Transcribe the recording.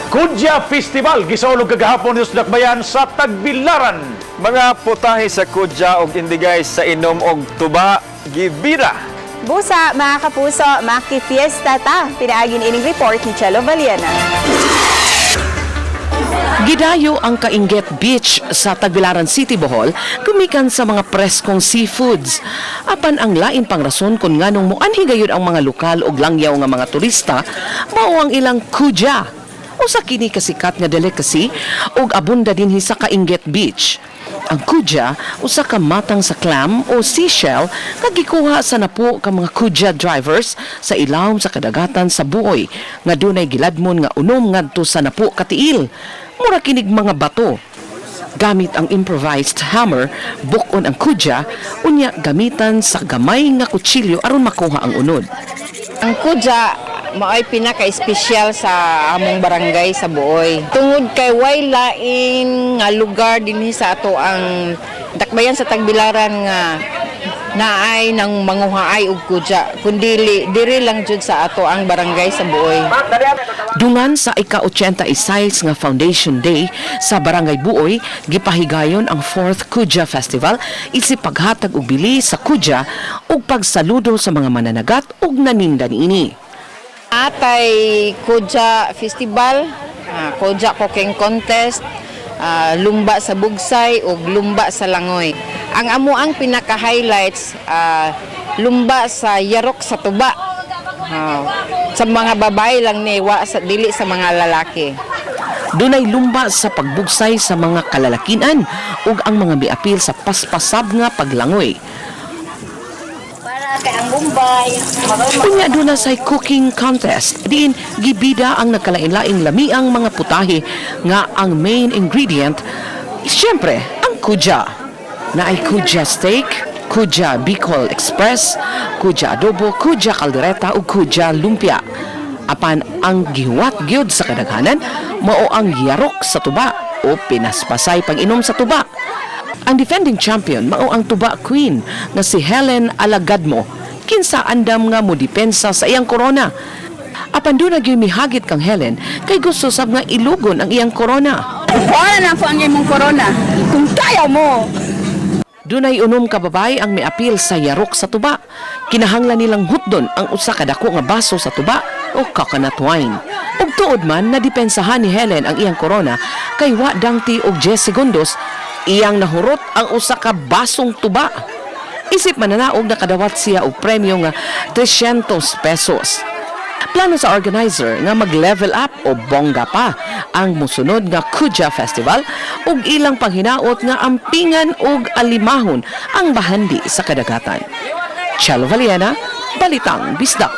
Kudya Festival gisaulog kagahapon sa Dakbayan sa Tagbilaran. Mga putahe sa kudya og indigay sa inom og tuba gibira. Busa, mga kapuso, maki-fiesta ta. Pinaagin ining report ni Chelo Valiana. Gidayo ang Kainget Beach sa Tagbilaran City, Bohol, gumikan sa mga preskong seafoods. Apan ang lain pang rason kung nganong muanhi gayud ang mga lokal og langyaw nga mga turista, mao ang ilang kudya. Usa kini kasikat nga delicacy ug abunda dinhi sa Kainget Beach. Ang kudya, usa ka matang sa clam o seashell nga gikuha sa napo ka mga kudya drivers sa ilawom sa kadagatan sa buoy nga dunay giladmon nga unom ngadto sa napo ka tiil. Mura kinig mga bato. Gamit ang improvised hammer, bukon ang kudya, unya gamitan sa gamay nga kutsilyo aron makuha ang unod. Ang kudya mao'y pinaka-espesyal sa among barangay sa Buoy. Tungod kay way lain nga lugar dinhi sa ato ang Dakbayan sa Tagbilaran nga naay nang manguhaay og kudya, kundi diri lang jud sa ato ang barangay sa Buoy. Dungan sa ika-86 nga Foundation Day sa Barangay Buoy, gipahigayon ang 4th Kudya Festival isip paghatag og bili sa kudya ug pagsaludo sa mga mananagat ug nanindan ini. Atay kudya festival, kudya cooking contest, lumba sa bugsay ug lumba sa langoy. Ang amo ang pinaka-highlights, lumba sa yarok sa tuba. Sa mga babae lang niwa, dili sa mga lalaki. Dunay lumba sa pagbugsay sa mga kalalakinan ug ang mga miapil sa paspasab nga paglangoy. Kunya doon na say cooking contest. Diin, gibida ang nagkalain-laing lamiang mga putahe nga ang main ingredient, siyempre, ang kudya. Na ay kudya steak, kudya Bicol Express, kudya adobo, kudya kaldereta ug kudya lumpia. Apan ang gihuwat gyud sa kadaghanan mao ang yarok sa tuba o pinaspasay pag-inom sa tuba. Ang defending champion mao ang tuba queen na si Helen Alagadmo, kinsa andam nga modepensa sa iyang korona. Apan doon nagyoy mihagit kang Helen kay gusto sab nga ilugon ang iyang korona. Wala na po ang imong corona. Kung kaya mo. Dunay unom ka babay ang miapil sa yarok sa tuba. Kinahanglan nilang hutdon ang usa ka dako nga baso sa tuba o coconut wine. Ug tuod man na depensahan ni Helen ang iyang korona kay wa dangti og 10 segundos iyang nahurot ang usa ka basong tuba. Isip mananaog nakadawat siya og premyo nga 300 pesos. Plano sa organizer nga mag-level up o bongga pa ang musunod nga Kudya Festival ug ilang panghinaot nga ampingan ug alimahon ang bahandi sa kadagatan. Chelo Valiana, Balitang Bisdak.